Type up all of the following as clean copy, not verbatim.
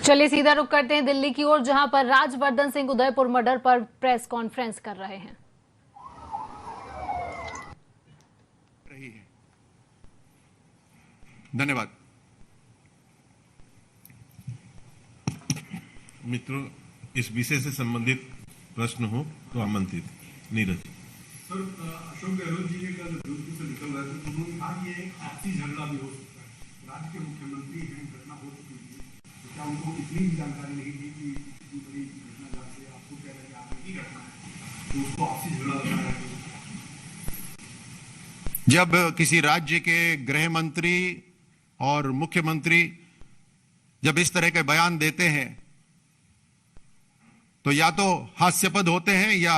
चलिए सीधा रुख करते हैं दिल्ली की ओर, जहां पर राजवर्धन सिंह उदयपुर मर्डर पर प्रेस कॉन्फ्रेंस कर रहे हैं। धन्यवाद मित्रों, इस विषय से संबंधित प्रश्न हो तो आमंत्रित। नीरज सर, अशोक गहलोत जी ने कल जोधपुर से निकल रहे थे तो उन्होंने कहा कि ये एक आपसी झगड़ा भी हो सकता है। राज्य के मुख्यमंत्री हैं, घटना हो चुकी थी, तो क्या उनको इतनी भी जानकारी नहीं थी कि इतनी बड़ी घटना जहाँ से आपको कह रहे हैं आप एक ही घटना है तो उसको आपसी झगड़ा लगा रहे थे? जब किसी राज्य के गृह मंत्री और मुख्यमंत्री जब इस तरह के बयान देते हैं तो या तो हास्यास्पद होते हैं या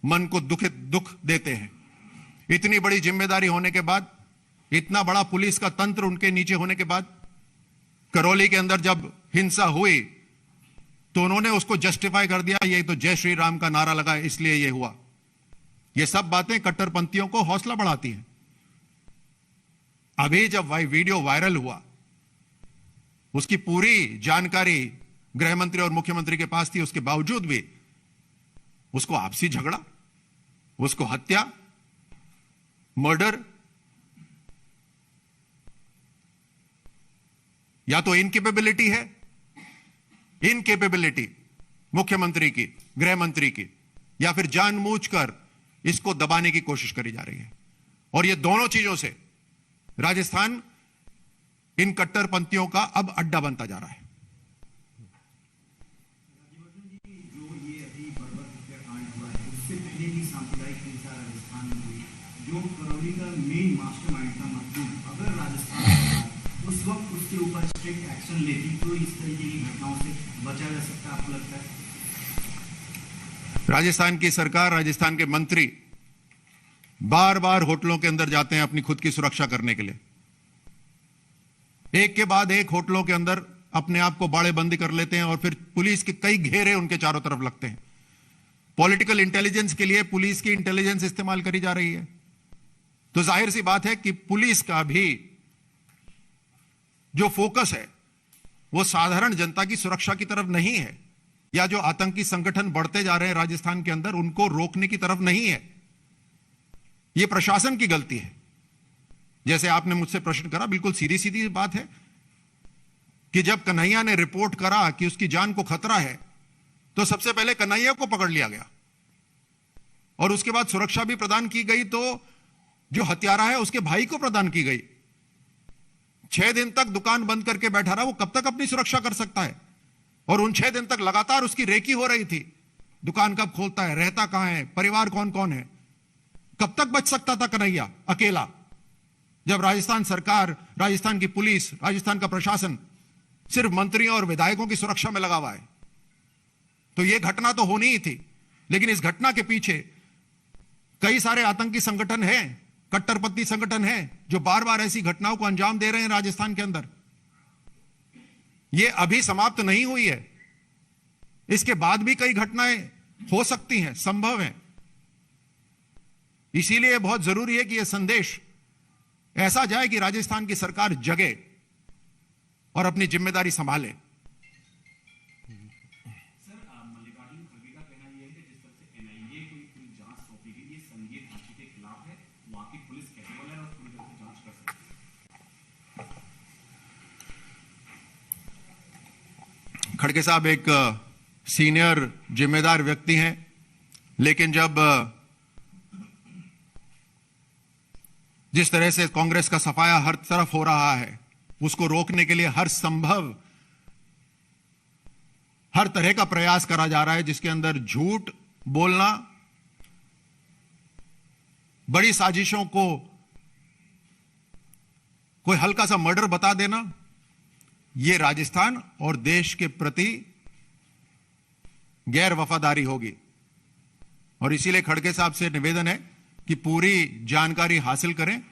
मन को दुख देते हैं। इतनी बड़ी जिम्मेदारी होने के बाद, इतना बड़ा पुलिस का तंत्र उनके नीचे होने के बाद, करौली के अंदर जब हिंसा हुई तो उन्होंने उसको जस्टिफाई कर दिया, ये तो जय श्री राम का नारा लगा इसलिए ये हुआ। ये सब बातें कट्टरपंथियों को हौसला बढ़ाती हैं। अभी जब वीडियो वायरल हुआ, उसकी पूरी जानकारी गृह मंत्री और मुख्यमंत्री के पास थी, उसके बावजूद भी उसको आपसी झगड़ा, उसको हत्या, मर्डर, या तो इनकेपेबिलिटी है, इनकेपेबिलिटी मुख्यमंत्री की, गृह मंत्री की, या फिर जानबूझकर इसको दबाने की कोशिश करी जा रही है। और ये दोनों चीजों से राजस्थान इन कट्टरपंथियों का अब अड्डा बनता जा रहा है। जो करौली का मेन मास्टरमाइंड था मजदूर, अगर राजस्थान उस वक्त उसके ऊपर स्ट्रिक्ट एक्शन लेती तो इस तरीके की घटनाओं से बचा जा सकता, आपको लगता है? राजस्थान की सरकार, राजस्थान के मंत्री बार बार होटलों के अंदर जाते हैं अपनी खुद की सुरक्षा करने के लिए। एक के बाद एक होटलों के अंदर अपने आप को बाड़ेबंदी कर लेते हैं और फिर पुलिस के कई घेरे उनके चारों तरफ लगते हैं। पॉलिटिकल इंटेलिजेंस के लिए पुलिस की इंटेलिजेंस इस्तेमाल करी जा रही है। तो जाहिर सी बात है कि पुलिस का भी जो फोकस है वो साधारण जनता की सुरक्षा की तरफ नहीं है, या जो आतंकी संगठन बढ़ते जा रहे हैं राजस्थान के अंदर उनको रोकने की तरफ नहीं है। यह प्रशासन की गलती है। जैसे आपने मुझसे प्रश्न करा, बिल्कुल सीधी सीधी बात है कि जब कन्हैया ने रिपोर्ट करा कि उसकी जान को खतरा है तो सबसे पहले कन्हैया को पकड़ लिया गया और उसके बाद सुरक्षा भी प्रदान की गई, तो जो हत्यारा है उसके भाई को प्रदान की गई। 6 दिन तक दुकान बंद करके बैठा रहा, वो कब तक अपनी सुरक्षा कर सकता है? और उन 6 दिन तक लगातार उसकी रेकी हो रही थी। दुकान कब खोलता है, रहता कहां है, परिवार कौन कौन है, कब तक बच सकता था कन्हैया अकेला? जब राजस्थान सरकार, राजस्थान की पुलिस, राजस्थान का प्रशासन सिर्फ मंत्रियों और विधायकों की सुरक्षा में लगा हुआ है, तो यह घटना तो होनी ही थी। लेकिन इस घटना के पीछे कई सारे आतंकी संगठन हैं, कट्टरपंथी संगठन हैं, जो बार बार ऐसी घटनाओं को अंजाम दे रहे हैं राजस्थान के अंदर। यह अभी समाप्त नहीं हुई है, इसके बाद भी कई घटनाएं हो सकती हैं, संभव है। इसीलिए बहुत जरूरी है कि यह संदेश ऐसा जाए कि राजस्थान की सरकार जगे और अपनी जिम्मेदारी संभाले। खड़गे साहब एक सीनियर जिम्मेदार व्यक्ति हैं, लेकिन जब जिस तरह से कांग्रेस का सफाया हर तरफ हो रहा है, उसको रोकने के लिए हर तरह का प्रयास करा जा रहा है, जिसके अंदर झूठ बोलना, बड़ी साजिशों को कोई हल्का सा मर्डर बता देना, यह राजस्थान और देश के प्रति गैर वफादारी होगी। और इसीलिए खड़गे साहब से निवेदन है कि पूरी जानकारी हासिल करें,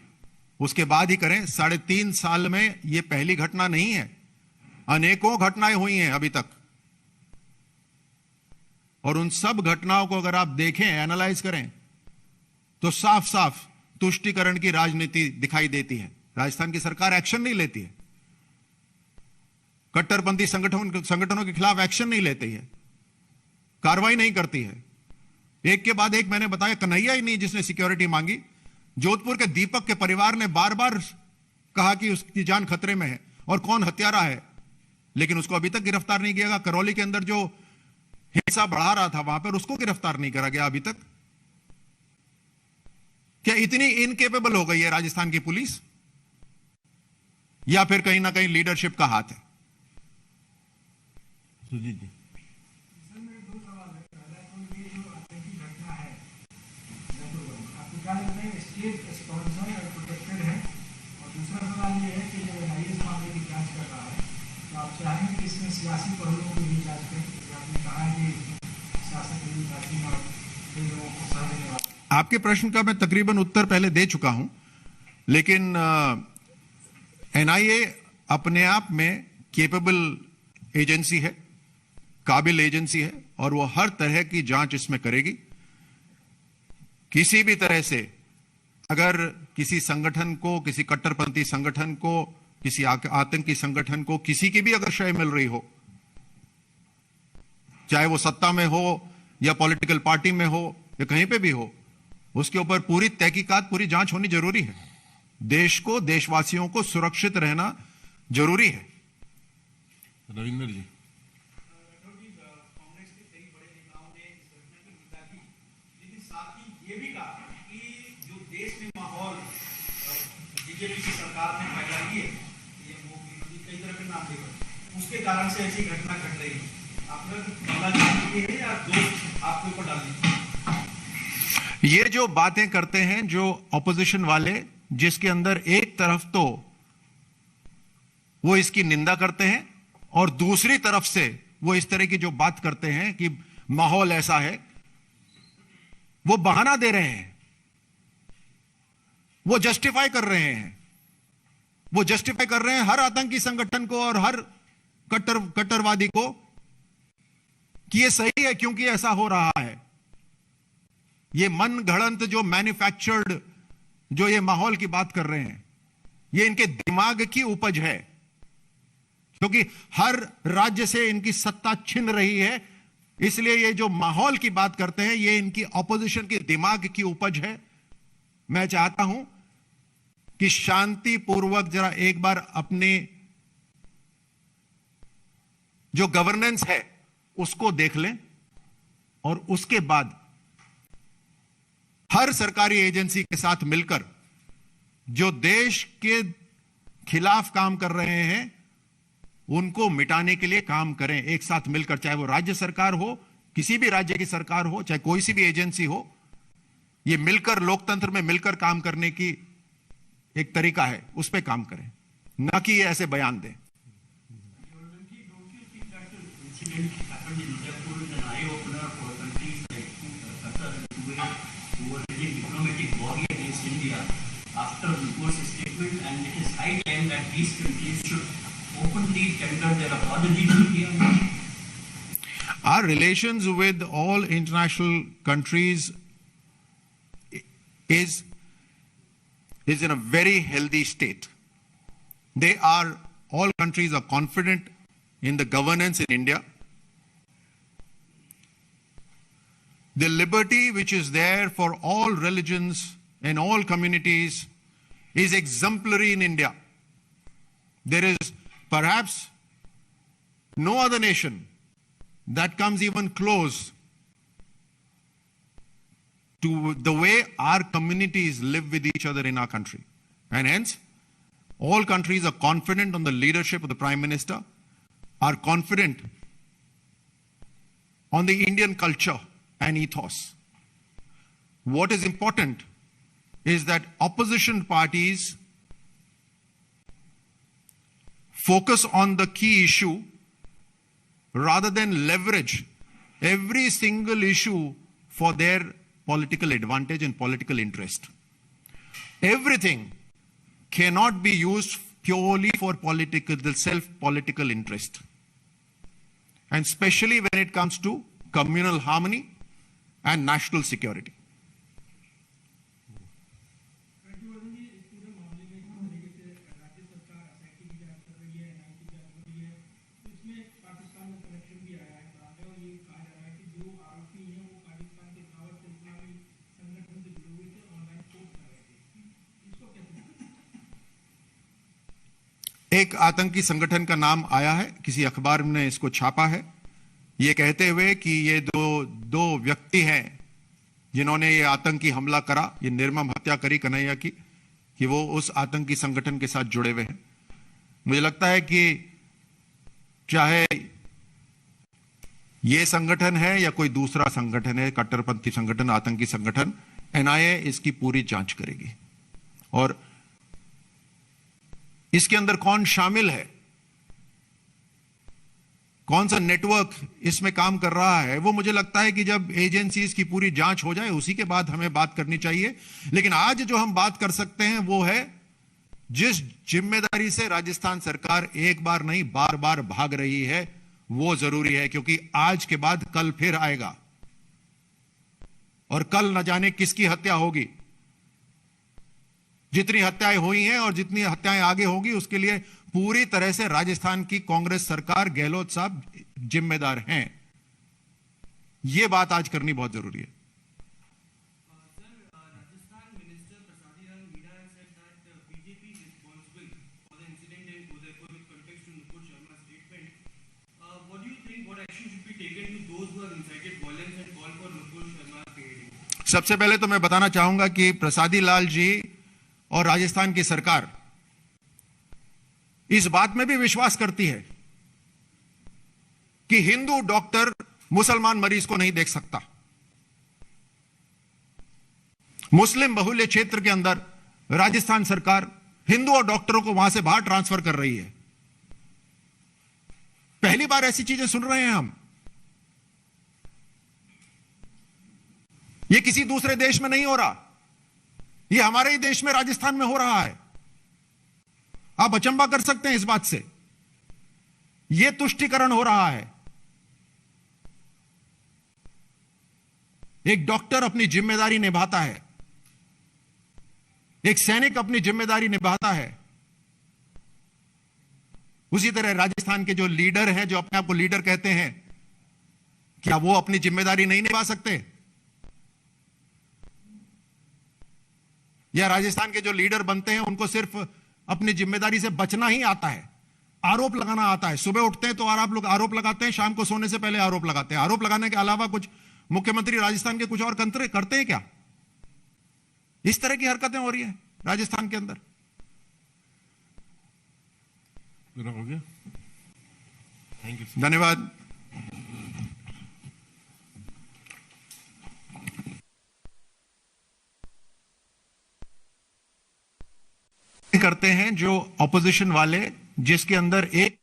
उसके बाद ही करें। 3.5 साल में यह पहली घटना नहीं है, अनेकों घटनाएं हुई हैं अभी तक, और उन सब घटनाओं को अगर आप देखें, एनालाइज करें, तो साफ साफ तुष्टीकरण की राजनीति दिखाई देती है। राजस्थान की सरकार एक्शन नहीं लेती है। कट्टरपंथी संगठनों के खिलाफ एक्शन नहीं लेती है, कार्रवाई नहीं करती है। एक के बाद एक मैंने बताया, कन्हैया ही नहीं जिसने सिक्योरिटी मांगी। जोधपुर के दीपक के परिवार ने बार बार कहा कि उसकी जान खतरे में है और कौन हत्यारा है, लेकिन उसको अभी तक गिरफ्तार नहीं किया गया। करौली के अंदर जो हिंसा बढ़ा रहा था वहां पर उसको गिरफ्तार नहीं करा गया अभी तक। क्या इतनी इनकेपेबल हो गई है राजस्थान की पुलिस, या फिर कहीं ना कहीं लीडरशिप का हाथ है? सुजीत जी। स्टेट स्पॉन्सर और प्रोटेक्टेड है, और दूसरा सवाल ये है कि जब एनआईए इस मामले की जांच कर रहा है तो आप चाहेंगे कि इसमें सियासी पहलुओं की भी जांच करें? जैसे आपने कहा है कि सियासत में प्राचीन और कई लोगों को सह देने वाला। आपके प्रश्न का मैं तकरीबन उत्तर पहले दे चुका हूं, लेकिन एनआईए अपने आप में केपेबल एजेंसी है, काबिल एजेंसी है, और वो हर तरह की जांच इसमें करेगी। किसी भी तरह से अगर किसी संगठन को, किसी कट्टरपंथी संगठन को, किसी आतंकी संगठन को किसी की भी अगर शय मिल रही हो, चाहे वो सत्ता में हो या पॉलिटिकल पार्टी में हो या कहीं पे भी हो, उसके ऊपर पूरी तहकीकात, पूरी जांच होनी जरूरी है। देश को, देशवासियों को सुरक्षित रहना जरूरी है। रविंद्र जी। कांग्रेस के कई बड़े नेताओं ने इस घटना की निंदा की, लेकिन साथ ही ये भी कहा कि जो देश में माहौल बीजेपी की सरकार ने फैला है, ये मोदी कई तरह के नाम लेकर, उसके कारण से ऐसी घटना घट रही है। आपने बंदा जानती है या दोस्त आपके ऊपर डाल दी? ये जो बातें करते हैं जो ऑपोजिशन वाले, जिसके अंदर एक तरफ तो वो इसकी निंदा करते हैं और दूसरी तरफ से वो इस तरह की जो बात करते हैं कि माहौल ऐसा है, वो बहाना दे रहे हैं, वो जस्टिफाई कर रहे हैं। वो जस्टिफाई कर रहे हैं हर आतंकी संगठन को और हर कट्टरवादी को कि ये सही है क्योंकि ऐसा हो रहा है। ये मन घड़ंत जो मैन्युफैक्चर्ड जो ये माहौल की बात कर रहे हैं, ये इनके दिमाग की उपज है, क्योंकि हर राज्य से इनकी सत्ता छिन रही है। इसलिए ये जो माहौल की बात करते हैं, ये इनकी ऑपोजिशन के दिमाग की उपज है। मैं चाहता हूं कि शांतिपूर्वक जरा एक बार अपने जो गवर्नेंस है उसको देख लें, और उसके बाद हर सरकारी एजेंसी के साथ मिलकर जो देश के खिलाफ काम कर रहे हैं उनको मिटाने के लिए काम करें, एक साथ मिलकर। चाहे वो राज्य सरकार हो, किसी भी राज्य की सरकार हो, चाहे कोई सी भी एजेंसी हो, ये मिलकर, लोकतंत्र में मिलकर काम करने की एक तरीका है, उस पर काम करें, ना कि ये ऐसे बयान दें। After Rupo's statement, and it is high time that these countries should openly tender their apology to India. Our relations with all international countries is in a very healthy state. All countries are confident in the governance in India. The liberty which is there for all religions and all communities is exemplary in India. There is perhaps no other nation that comes even close to the way our communities live with each other in our country. And hence, all countries are confident on the leadership of the Prime Minister, are confident on the Indian culture and ethos. What is important is that opposition parties focus on the key issue rather than leverage every single issue for their political advantage and political interest. Everything cannot be used purely for self-political interest. And especially when it comes to communal harmony and national security. में connection भी आया है सामने और ये कहा जा रहा है कि जो आरोपी हैं वो पाकिस्तान के दावत इस्लामी संगठन से जुड़े हुए थे, ऑनलाइन पोस्ट कर रहे थे। इसको कैसे देखते हैं? एक आतंकी संगठन का नाम आया है, किसी अखबार ने इसको छापा है, ये कहते हुए कि ये दो व्यक्ति हैं जिन्होंने ये आतंकी हमला करा, ये निर्मम हत्या करी कन्हैया की, कि वो उस आतंकी संगठन के साथ जुड़े हुए हैं। मुझे लगता है कि चाहे ये संगठन है या कोई दूसरा संगठन है, कट्टरपंथी संगठन, आतंकी संगठन, एनआईए इसकी पूरी जांच करेगी और इसके अंदर कौन शामिल है, कौन सा नेटवर्क इसमें काम कर रहा है, वो मुझे लगता है कि जब एजेंसीज की पूरी जांच हो जाए उसी के बाद हमें बात करनी चाहिए। लेकिन आज जो हम बात कर सकते हैं वो है जिस जिम्मेदारी से राजस्थान सरकार एक बार नहीं बार बार भाग रही है, वो जरूरी है, क्योंकि आज के बाद कल फिर आएगा और कल न जाने किसकी हत्या होगी। जितनी हत्याएं हुई हैं और जितनी हत्याएं आगे होगी उसके लिए पूरी तरह से राजस्थान की कांग्रेस सरकार, गहलोत साहब जिम्मेदार हैं। यह बात आज करनी बहुत जरूरी है। सबसे पहले तो मैं बताना चाहूंगा कि प्रसादी लाल जी और राजस्थान की सरकार इस बात में भी विश्वास करती है कि हिंदू डॉक्टर मुसलमान मरीज को नहीं देख सकता। मुस्लिम बहुल्य क्षेत्र के अंदर राजस्थान सरकार हिंदू और डॉक्टरों को वहां से बाहर ट्रांसफर कर रही है। पहली बार ऐसी चीजें सुन रहे हैं हम। ये किसी दूसरे देश में नहीं हो रहा, ये हमारे ही देश में, राजस्थान में हो रहा है। आप अचंभा कर सकते हैं इस बात से। यह तुष्टीकरण हो रहा है। एक डॉक्टर अपनी जिम्मेदारी निभाता है, एक सैनिक अपनी जिम्मेदारी निभाता है, उसी तरह राजस्थान के जो लीडर हैं, जो अपने आप को लीडर कहते हैं, क्या वो अपनी जिम्मेदारी नहीं निभा सकते? या राजस्थान के जो लीडर बनते हैं उनको सिर्फ अपनी जिम्मेदारी से बचना ही आता है, आरोप लगाना आता है? सुबह उठते हैं तो आप लोग आरोप लगाते हैं, शाम को सोने से पहले आरोप लगाते हैं। आरोप लगाने के अलावा कुछ मुख्यमंत्री राजस्थान के कुछ और करते हैं क्या? इस तरह की हरकतें हो रही है राजस्थान के अंदर। पूरा हो गया, थैंक यू। धन्यवाद। करते हैं जो ऑपोजिशन वाले, जिसके अंदर एक